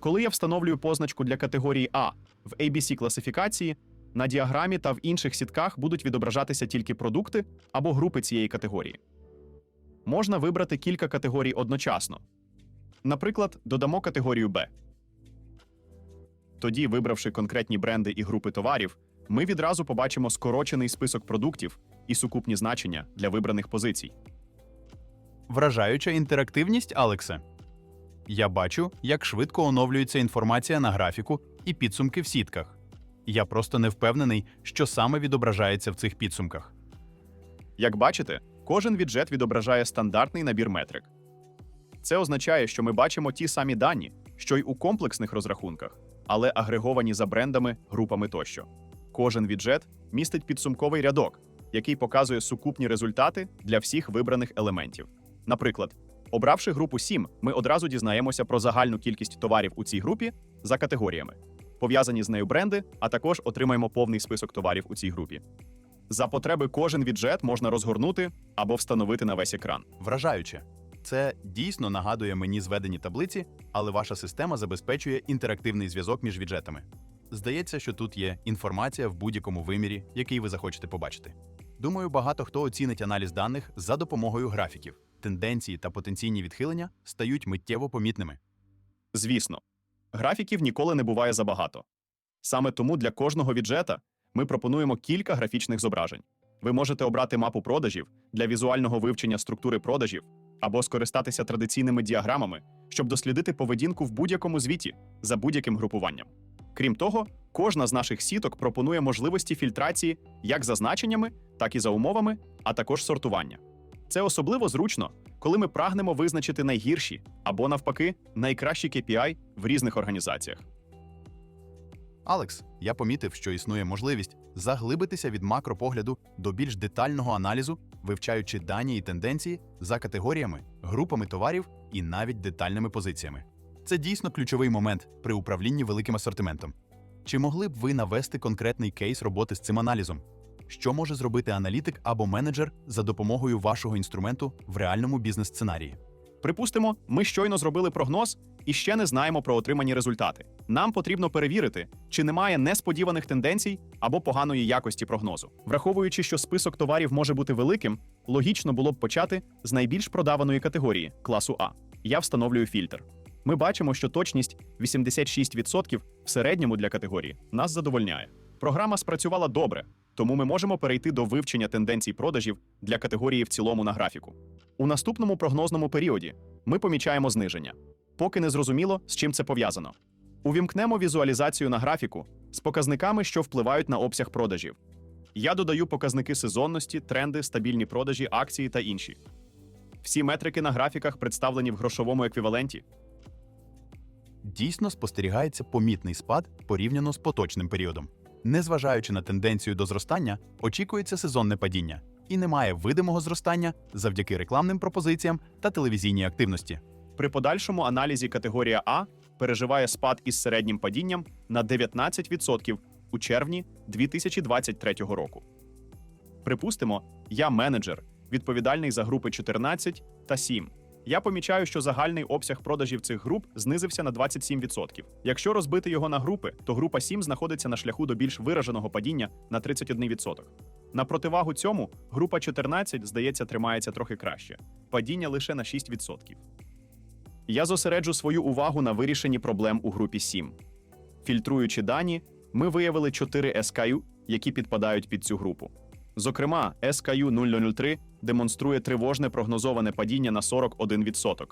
Speaker 1: Коли я встановлюю позначку для категорії А в ABC-класифікації, на діаграмі та в інших сітках будуть відображатися тільки продукти або групи цієї категорії. Можна вибрати кілька категорій одночасно. Наприклад, додамо категорію Б. Тоді, вибравши конкретні бренди і групи товарів, ми відразу побачимо скорочений список продуктів і сукупні значення для вибраних позицій.
Speaker 2: Вражаюча інтерактивність, Алексе. Я бачу, як швидко оновлюється інформація на графіку і підсумки в сітках. Я просто не впевнений, що саме відображається в цих підсумках.
Speaker 1: Як бачите, кожен віджет відображає стандартний набір метрик. Це означає, що ми бачимо ті самі дані, що й у комплексних розрахунках, але агреговані за брендами, групами тощо. Кожен віджет містить підсумковий рядок, який показує сукупні результати для всіх вибраних елементів. Наприклад, обравши групу 7, ми одразу дізнаємося про загальну кількість товарів у цій групі за категоріями, пов'язані з нею бренди, а також отримаємо повний список товарів у цій групі. За потреби кожен віджет можна розгорнути або встановити на весь екран.
Speaker 2: Вражаюче. Це дійсно нагадує мені зведені таблиці, але ваша система забезпечує інтерактивний зв'язок між віджетами. Здається, що тут є інформація в будь-якому вимірі, який ви захочете побачити. Думаю, багато хто оцінить аналіз даних за допомогою графіків. Тенденції та потенційні відхилення стають миттєво помітними.
Speaker 1: Звісно, графіків ніколи не буває забагато. Саме тому для кожного віджета ми пропонуємо кілька графічних зображень. Ви можете обрати мапу продажів для візуального вивчення структури продажів або скористатися традиційними діаграмами, щоб дослідити поведінку в будь-якому звіті за будь-яким групуванням. Крім того, кожна з наших сіток пропонує можливості фільтрації як за значеннями, так і за умовами, а також сортування. Це особливо зручно, коли ми прагнемо визначити найгірші або, навпаки, найкращі KPI в різних організаціях.
Speaker 2: Алекс, я помітив, що існує можливість заглибитися від макропогляду до більш детального аналізу, вивчаючи дані і тенденції за категоріями, групами товарів і навіть детальними позиціями. Це дійсно ключовий момент при управлінні великим асортиментом. Чи могли б ви навести конкретний кейс роботи з цим аналізом? Що може зробити аналітик або менеджер за допомогою вашого інструменту в реальному бізнес-сценарії?
Speaker 1: Припустимо, ми щойно зробили прогноз і ще не знаємо про отримані результати. Нам потрібно перевірити, чи немає несподіваних тенденцій або поганої якості прогнозу. Враховуючи, що список товарів може бути великим, логічно було б почати з найбільш продаваної категорії – класу А. Я встановлюю фільтр. Ми бачимо, що точність 86% в середньому для категорії нас задовольняє. Програма спрацювала добре, тому ми можемо перейти до вивчення тенденцій продажів для категорії в цілому на графіку. У наступному прогнозному періоді ми помічаємо зниження. Поки не зрозуміло, з чим це пов'язано. Увімкнемо візуалізацію на графіку з показниками, що впливають на обсяг продажів. Я додаю показники сезонності, тренди, стабільні продажі, акції та інші. Всі метрики на графіках представлені в грошовому еквіваленті.
Speaker 2: Дійсно спостерігається помітний спад порівняно з поточним періодом. Незважаючи на тенденцію до зростання, очікується сезонне падіння, і немає видимого зростання завдяки рекламним пропозиціям та телевізійній активності.
Speaker 1: При подальшому аналізі категорія А переживає спад із середнім падінням на 19% у червні 2023 року. Припустимо, я менеджер, відповідальний за групи 14 та 7. Я помічаю, що загальний обсяг продажів цих груп знизився на 27%. Якщо розбити його на групи, то група 7 знаходиться на шляху до більш вираженого падіння на 31%. На противагу цьому, група 14, здається, тримається трохи краще. Падіння лише на 6%. Я зосереджу свою увагу на вирішенні проблем у групі 7. Фільтруючи дані, ми виявили 4 SKU, які підпадають під цю групу. Зокрема, SKU 0003 демонструє тривожне прогнозоване падіння на 41%.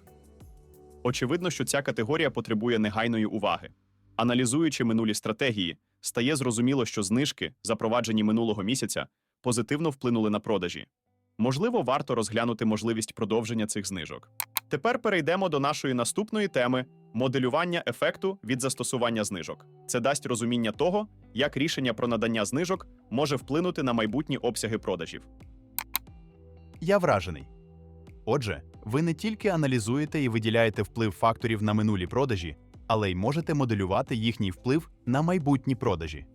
Speaker 1: Очевидно, що ця категорія потребує негайної уваги. Аналізуючи минулі стратегії, стає зрозуміло, що знижки, запроваджені минулого місяця, позитивно вплинули на продажі. Можливо, варто розглянути можливість продовження цих знижок. Тепер перейдемо до нашої наступної теми – моделювання ефекту від застосування знижок. Це дасть розуміння того, як рішення про надання знижок може вплинути на майбутні обсяги продажів.
Speaker 2: Я вражений. Отже, ви не тільки аналізуєте і виділяєте вплив факторів на минулі продажі, але й можете моделювати їхній вплив на майбутні продажі.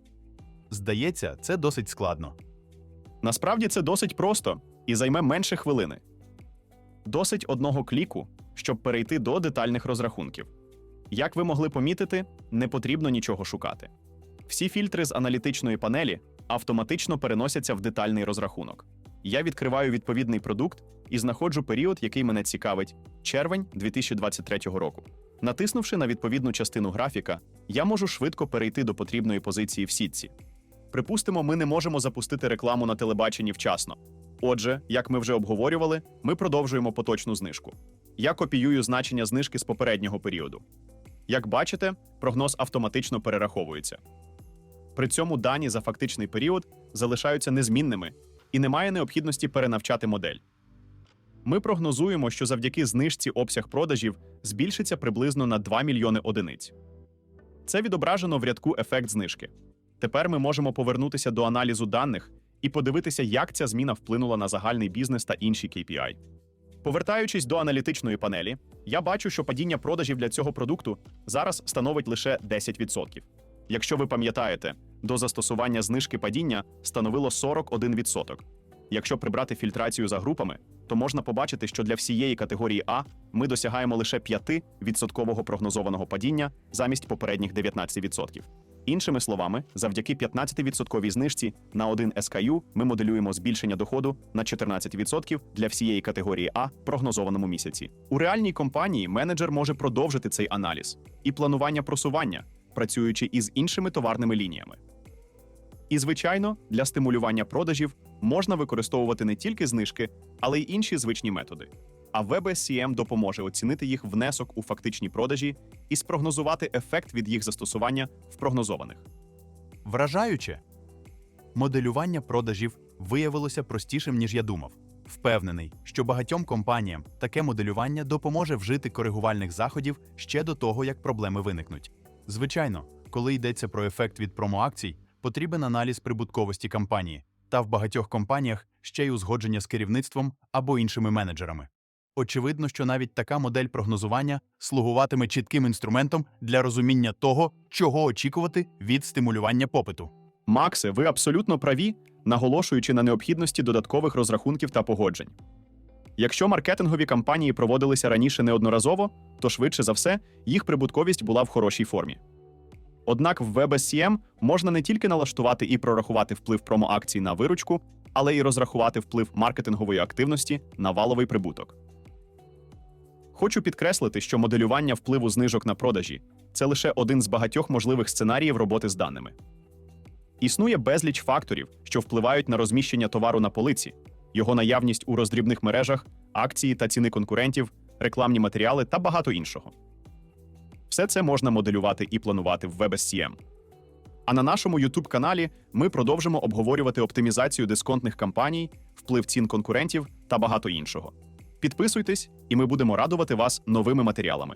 Speaker 2: Здається, це досить складно.
Speaker 1: Насправді це досить просто і займе менше хвилини. Досить одного кліку, щоб перейти до детальних розрахунків. Як ви могли помітити, не потрібно нічого шукати. Всі фільтри з аналітичної панелі автоматично переносяться в детальний розрахунок. Я відкриваю відповідний продукт і знаходжу період, який мене цікавить – червень 2023 року. Натиснувши на відповідну частину графіка, я можу швидко перейти до потрібної позиції в сітці. Припустимо, ми не можемо запустити рекламу на телебаченні вчасно. Отже, як ми вже обговорювали, ми продовжуємо поточну знижку. Я копіюю значення знижки з попереднього періоду. Як бачите, прогноз автоматично перераховується. При цьому дані за фактичний період залишаються незмінними і немає необхідності перенавчати модель. Ми прогнозуємо, що завдяки знижці обсяг продажів збільшиться приблизно на 2 мільйони одиниць. Це відображено в рядку «Ефект знижки». Тепер ми можемо повернутися до аналізу даних і подивитися, як ця зміна вплинула на загальний бізнес та інші KPI. Повертаючись до аналітичної панелі, я бачу, що падіння продажів для цього продукту зараз становить лише 10%. Якщо ви пам'ятаєте, до застосування знижки падіння становило 41%. Якщо прибрати фільтрацію за групами, то можна побачити, що для всієї категорії А ми досягаємо лише 5% прогнозованого падіння замість попередніх 19%. Іншими словами, завдяки 15% знижці на один SKU ми моделюємо збільшення доходу на 14% для всієї категорії А в прогнозованому місяці. У реальній компанії менеджер може продовжити цей аналіз і планування просування, працюючи із іншими товарними лініями. І, звичайно, для стимулювання продажів можна використовувати не тільки знижки, але й інші звичні методи. А WebSCM допоможе оцінити їх внесок у фактичні продажі і спрогнозувати ефект від їх застосування в прогнозованих.
Speaker 2: Вражаюче! Моделювання продажів виявилося простішим, ніж я думав. Впевнений, що багатьом компаніям таке моделювання допоможе вжити коригувальних заходів ще до того, як проблеми виникнуть. Звичайно, коли йдеться про ефект від промоакцій, потрібен аналіз прибутковості компанії, та в багатьох компаніях ще й узгодження з керівництвом або іншими менеджерами. Очевидно, що навіть така модель прогнозування слугуватиме чітким інструментом для розуміння того, чого очікувати від стимулювання попиту.
Speaker 1: Максе, ви абсолютно праві, наголошуючи на необхідності додаткових розрахунків та погоджень. Якщо маркетингові кампанії проводилися раніше неодноразово, то швидше за все їх прибутковість була в хорошій формі. Однак в WebSCM можна не тільки налаштувати і прорахувати вплив промоакцій на виручку, але й розрахувати вплив маркетингової активності на валовий прибуток. Хочу підкреслити, що моделювання впливу знижок на продажі – це лише один з багатьох можливих сценаріїв роботи з даними. Існує безліч факторів, що впливають на розміщення товару на полиці, його наявність у роздрібних мережах, акції та ціни конкурентів, рекламні матеріали та багато іншого. Все це можна моделювати і планувати в WebSCM. А на нашому YouTube-каналі ми продовжимо обговорювати оптимізацію дисконтних кампаній, вплив цін конкурентів та багато іншого. Підписуйтесь, і ми будемо радувати вас новими матеріалами.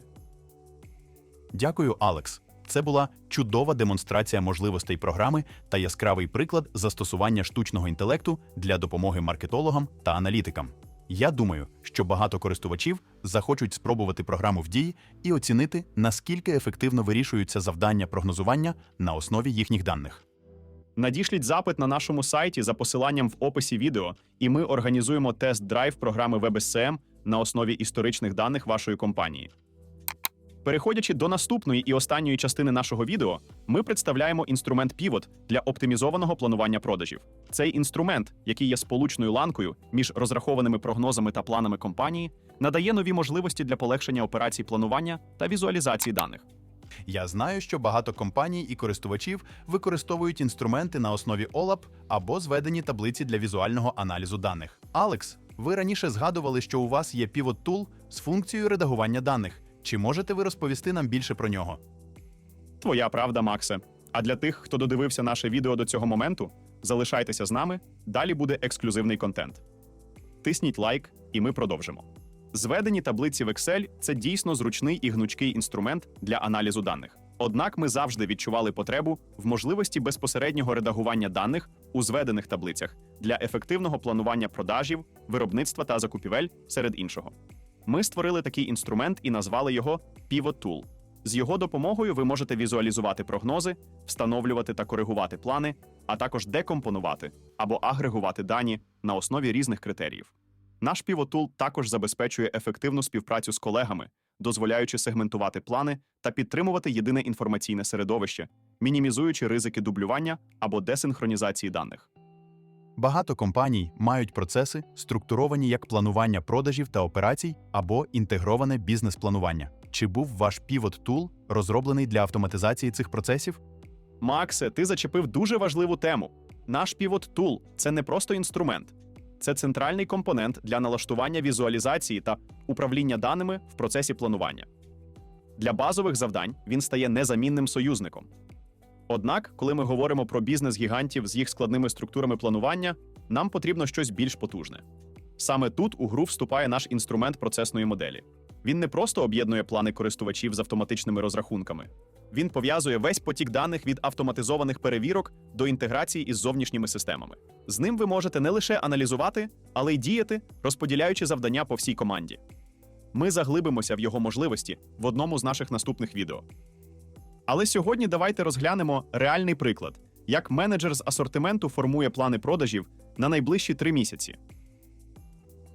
Speaker 2: Дякую, Алекс. Це була чудова демонстрація можливостей програми та яскравий приклад застосування штучного інтелекту для допомоги маркетологам та аналітикам. Я думаю, що багато користувачів захочуть спробувати програму в дії і оцінити, наскільки ефективно вирішуються завдання прогнозування на основі їхніх даних.
Speaker 1: Надішліть запит на нашому сайті за посиланням в описі відео, і ми організуємо тест-драйв програми WebSCM на основі історичних даних вашої компанії. Переходячи до наступної і останньої частини нашого відео, ми представляємо інструмент Pivot для оптимізованого планування продажів. Цей інструмент, який є сполучною ланкою між розрахованими прогнозами та планами компанії, надає нові можливості для полегшення операцій планування та візуалізації даних.
Speaker 2: Я знаю, що багато компаній і користувачів використовують інструменти на основі OLAP або зведені таблиці для візуального аналізу даних. Алекс, ви раніше згадували, що у вас є Pivot Tool з функцією редагування даних. Чи можете ви розповісти нам більше про нього?
Speaker 1: Твоя правда, Максе. А для тих, хто додивився наше відео до цього моменту, залишайтеся з нами, далі буде ексклюзивний контент. Тисніть лайк, і ми продовжимо. Зведені таблиці в Excel – це дійсно зручний і гнучкий інструмент для аналізу даних. Однак ми завжди відчували потребу в можливості безпосереднього редагування даних у зведених таблицях для ефективного планування продажів, виробництва та закупівель, серед іншого. Ми створили такий інструмент і назвали його Pivot Tool. З його допомогою ви можете візуалізувати прогнози, встановлювати та коригувати плани, а також декомпонувати або агрегувати дані на основі різних критеріїв. Наш Pivot Tool також забезпечує ефективну співпрацю з колегами, дозволяючи сегментувати плани та підтримувати єдине інформаційне середовище, мінімізуючи ризики дублювання або десинхронізації даних.
Speaker 2: Багато компаній мають процеси, структуровані як планування продажів та операцій або інтегроване бізнес-планування. Чи був ваш Pivot Tool розроблений для автоматизації цих процесів?
Speaker 1: Максе, ти зачепив дуже важливу тему. Наш Pivot Tool – це не просто інструмент. це центральний компонент для налаштування візуалізації та управління даними в процесі планування. Для базових завдань він стає незамінним союзником. Однак, коли ми говоримо про бізнес-гігантів з їх складними структурами планування, нам потрібно щось більш потужне. Саме тут у гру вступає наш інструмент процесної моделі. Він не просто об'єднує плани користувачів з автоматичними розрахунками. Він пов'язує весь потік даних від автоматизованих перевірок до інтеграції із зовнішніми системами. З ним ви можете не лише аналізувати, але й діяти, розподіляючи завдання по всій команді. Ми заглибимося в його можливості в одному з наших наступних відео. Але сьогодні давайте розглянемо реальний приклад, як менеджер з асортименту формує плани продажів на найближчі 3 місяці.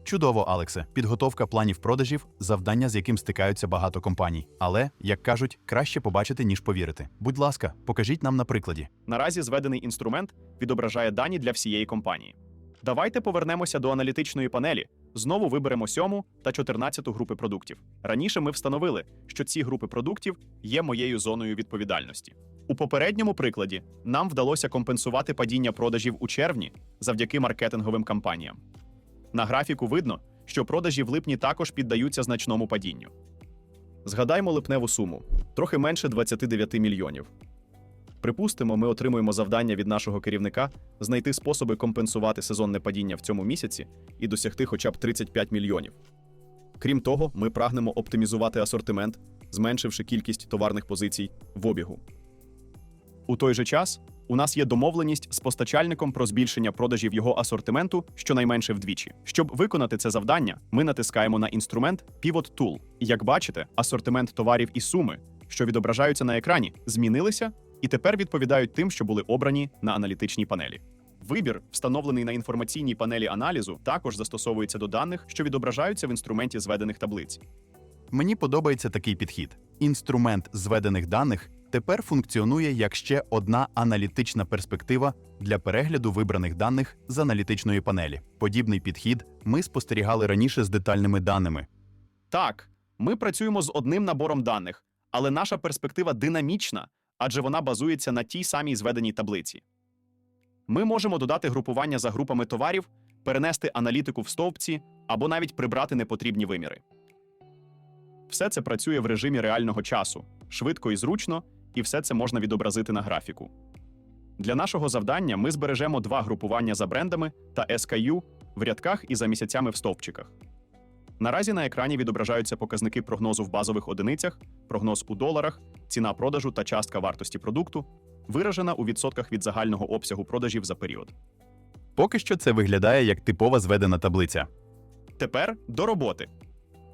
Speaker 2: Чудово, Алексе. Підготовка планів продажів – завдання, з яким стикаються багато компаній. Але, як кажуть, краще побачити, ніж повірити. Будь ласка, покажіть нам на прикладі.
Speaker 1: Наразі зведений інструмент відображає дані для всієї компанії. Давайте повернемося до аналітичної панелі. Знову виберемо 7 та 14 групи продуктів. Раніше ми встановили, що ці групи продуктів є моєю зоною відповідальності. У попередньому прикладі нам вдалося компенсувати падіння продажів у червні завдяки маркетинговим кампаніям. На графіку видно, що продажі в липні також піддаються значному падінню. Згадаймо липневу суму – трохи менше 29 мільйонів. Припустимо, ми отримуємо завдання від нашого керівника знайти способи компенсувати сезонне падіння в цьому місяці і досягти хоча б 35 мільйонів. Крім того, ми прагнемо оптимізувати асортимент, зменшивши кількість товарних позицій в обігу. У той же час, у нас є домовленість з постачальником про збільшення продажів його асортименту щонайменше вдвічі. Щоб виконати це завдання, ми натискаємо на інструмент Pivot Tool. І як бачите, асортимент товарів і суми, що відображаються на екрані, змінилися і тепер відповідають тим, що були обрані на аналітичній панелі. Вибір, встановлений на інформаційній панелі аналізу, також застосовується до даних, що відображаються в інструменті зведених таблиць.
Speaker 2: Мені подобається такий підхід. Інструмент зведених даних тепер функціонує як ще одна аналітична перспектива для перегляду вибраних даних з аналітичної панелі. Подібний підхід ми спостерігали раніше з детальними даними.
Speaker 1: Так, ми працюємо з одним набором даних, але наша перспектива динамічна, адже вона базується на тій самій зведеній таблиці. Ми можемо додати групування за групами товарів, перенести аналітику в стовпці або навіть прибрати непотрібні виміри. Все це працює в режимі реального часу, швидко і зручно, і все це можна відобразити на графіку. Для нашого завдання ми збережемо 2 групування за брендами та SKU в рядках і за місяцями в стовпчиках. Наразі на екрані відображаються показники прогнозу в базових одиницях, прогноз у доларах, ціна продажу та частка вартості продукту, виражена у відсотках від загального обсягу продажів за період.
Speaker 2: Поки що це виглядає як типова зведена таблиця.
Speaker 1: Тепер до роботи.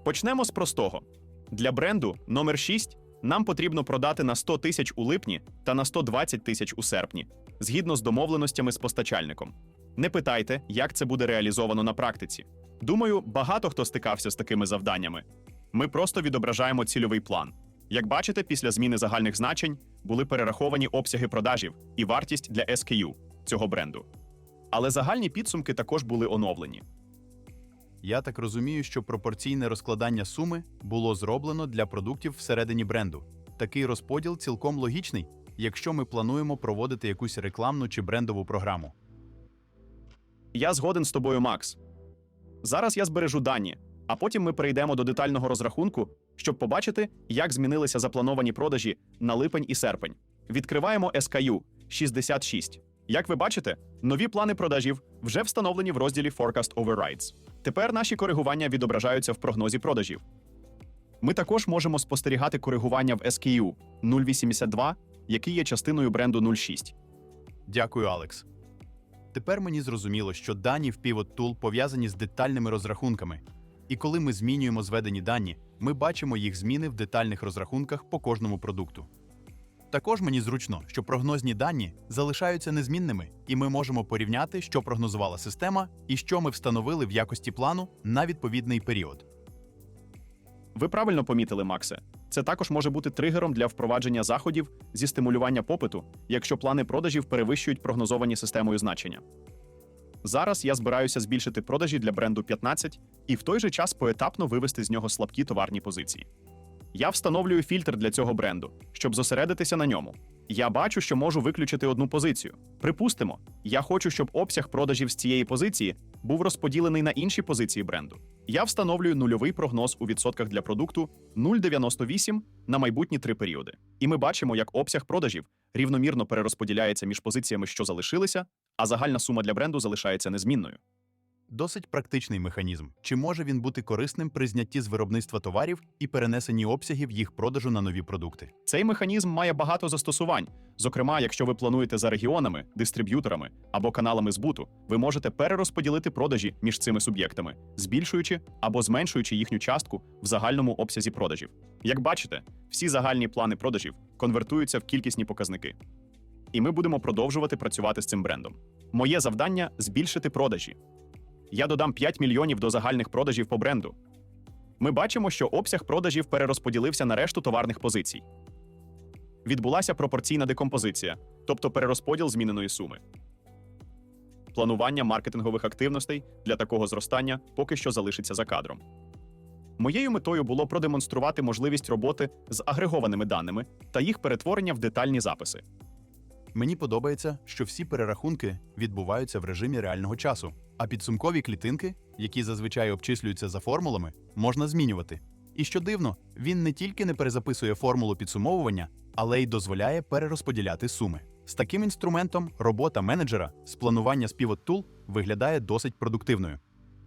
Speaker 1: Почнемо з простого. Для бренду номер 6 нам потрібно продати на 100 тисяч у липні та на 120 тисяч у серпні, згідно з домовленостями з постачальником. Не питайте, як це буде реалізовано на практиці. Думаю, багато хто стикався з такими завданнями. Ми просто відображаємо цільовий план. Як бачите, після зміни загальних значень були перераховані обсяги продажів і вартість для SKU цього бренду. Але загальні підсумки також були оновлені.
Speaker 2: Я так розумію, що пропорційне розкладання суми було зроблено для продуктів всередині бренду. Такий розподіл цілком логічний, якщо ми плануємо проводити якусь рекламну чи брендову програму.
Speaker 1: Я згоден з тобою, Макс. Зараз я збережу дані, а потім ми перейдемо до детального розрахунку, щоб побачити, як змінилися заплановані продажі на липень і серпень. Відкриваємо SKU 66. Як ви бачите, нові плани продажів вже встановлені в розділі Forecast Overrides. Тепер наші коригування відображаються в прогнозі продажів. Ми також можемо спостерігати коригування в SKU 082, який є частиною бренду 06.
Speaker 2: Дякую, Алекс. Тепер мені зрозуміло, що дані в Pivot Tool пов'язані з детальними розрахунками. І коли ми змінюємо зведені дані, ми бачимо їх зміни в детальних розрахунках по кожному продукту. Також мені зручно, що прогнозні дані залишаються незмінними, і ми можемо порівняти, що прогнозувала система і що ми встановили в якості плану на відповідний період.
Speaker 1: Ви правильно помітили, Максе. Це також може бути тригером для впровадження заходів зі стимулювання попиту, якщо плани продажів перевищують прогнозовані системою значення. Зараз я збираюся збільшити продажі для бренду 15 і в той же час поетапно вивести з нього слабкі товарні позиції. Я встановлюю фільтр для цього бренду, щоб зосередитися на ньому. Я бачу, що можу виключити одну позицію. Припустимо, я хочу, щоб обсяг продажів з цієї позиції був розподілений на інші позиції бренду. Я встановлюю нульовий прогноз у відсотках для продукту 0,98 на майбутні 3 періоди. І ми бачимо, як обсяг продажів рівномірно перерозподіляється між позиціями, що залишилися, а загальна сума для бренду залишається незмінною.
Speaker 2: Досить практичний механізм. Чи може він бути корисним при знятті з виробництва товарів і перенесенні обсягів їх продажу на нові продукти?
Speaker 1: Цей механізм має багато застосувань. Зокрема, якщо ви плануєте за регіонами, дистриб'юторами або каналами збуту, ви можете перерозподілити продажі між цими суб'єктами, збільшуючи або зменшуючи їхню частку в загальному обсязі продажів. Як бачите, всі загальні плани продажів конвертуються в кількісні показники. І ми будемо продовжувати працювати з цим брендом. Моє завдання – збільшити продажі. Я додам 5 мільйонів до загальних продажів по бренду. Ми бачимо, що обсяг продажів перерозподілився на решту товарних позицій. Відбулася пропорційна декомпозиція, тобто перерозподіл зміненої суми. Планування маркетингових активностей для такого зростання поки що залишиться за кадром. Моєю метою було продемонструвати можливість роботи з агрегованими даними та їх перетворення в детальні записи.
Speaker 2: Мені подобається, що всі перерахунки відбуваються в режимі реального часу, а підсумкові клітинки, які зазвичай обчислюються за формулами, можна змінювати. І що дивно, він не тільки не перезаписує формулу підсумовування, але й дозволяє перерозподіляти суми. З таким інструментом робота менеджера з планування з Pivot Tool виглядає досить продуктивною.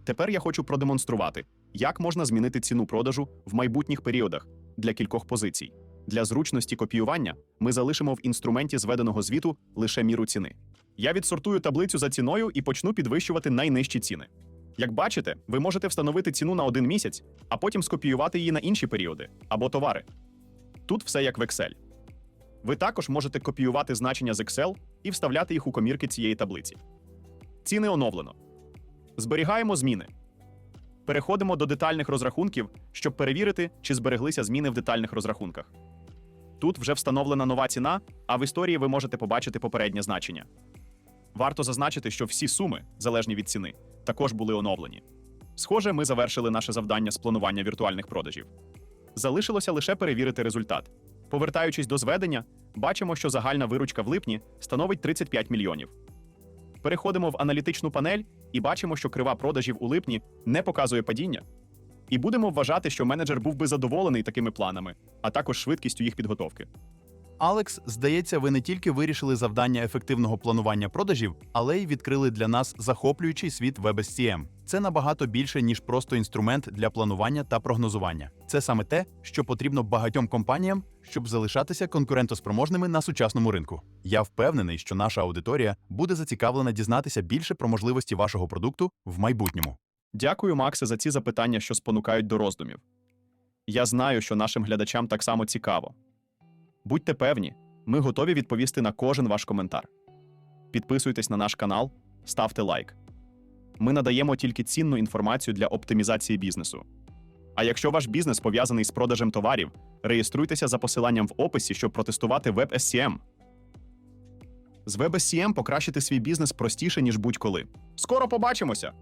Speaker 1: Тепер я хочу продемонструвати, як можна змінити ціну продажу в майбутніх періодах для кількох позицій. Для зручності копіювання ми залишимо в інструменті зведеного звіту лише міру ціни. Я відсортую таблицю за ціною і почну підвищувати найнижчі ціни. Як бачите, ви можете встановити ціну на 1 місяць, а потім скопіювати її на інші періоди або товари. Тут все як в Excel. Ви також можете копіювати значення з Excel і вставляти їх у комірки цієї таблиці. Ціни оновлено. Зберігаємо зміни. Переходимо до детальних розрахунків, щоб перевірити, чи збереглися зміни в детальних розрахунках. Тут вже встановлена нова ціна, а в історії ви можете побачити попереднє значення. Варто зазначити, що всі суми, залежні від ціни, також були оновлені. Схоже, ми завершили наше завдання з планування віртуальних продажів. Залишилося лише перевірити результат. Повертаючись до зведення, бачимо, що загальна виручка в липні становить 35 мільйонів. Переходимо в аналітичну панель і бачимо, що крива продажів у липні не показує падіння. І будемо вважати, що менеджер був би задоволений такими планами, а також швидкістю їх підготовки.
Speaker 2: Алекс, здається, ви не тільки вирішили завдання ефективного планування продажів, але й відкрили для нас захоплюючий світ WebSCM. Це набагато більше, ніж просто інструмент для планування та прогнозування. Це саме те, що потрібно багатьом компаніям, щоб залишатися конкурентоспроможними на сучасному ринку. Я впевнений, що наша аудиторія буде зацікавлена дізнатися більше про можливості вашого продукту в майбутньому.
Speaker 1: Дякую, Максе, за ці запитання, що спонукають до роздумів. Я знаю, що нашим глядачам так само цікаво. Будьте певні, ми готові відповісти на кожен ваш коментар. Підписуйтесь на наш канал, ставте лайк. Ми надаємо тільки цінну інформацію для оптимізації бізнесу. А якщо ваш бізнес пов'язаний з продажем товарів, реєструйтеся за посиланням в описі, щоб протестувати WebSCM. З WebSCM покращити свій бізнес простіше, ніж будь-коли. Скоро побачимося!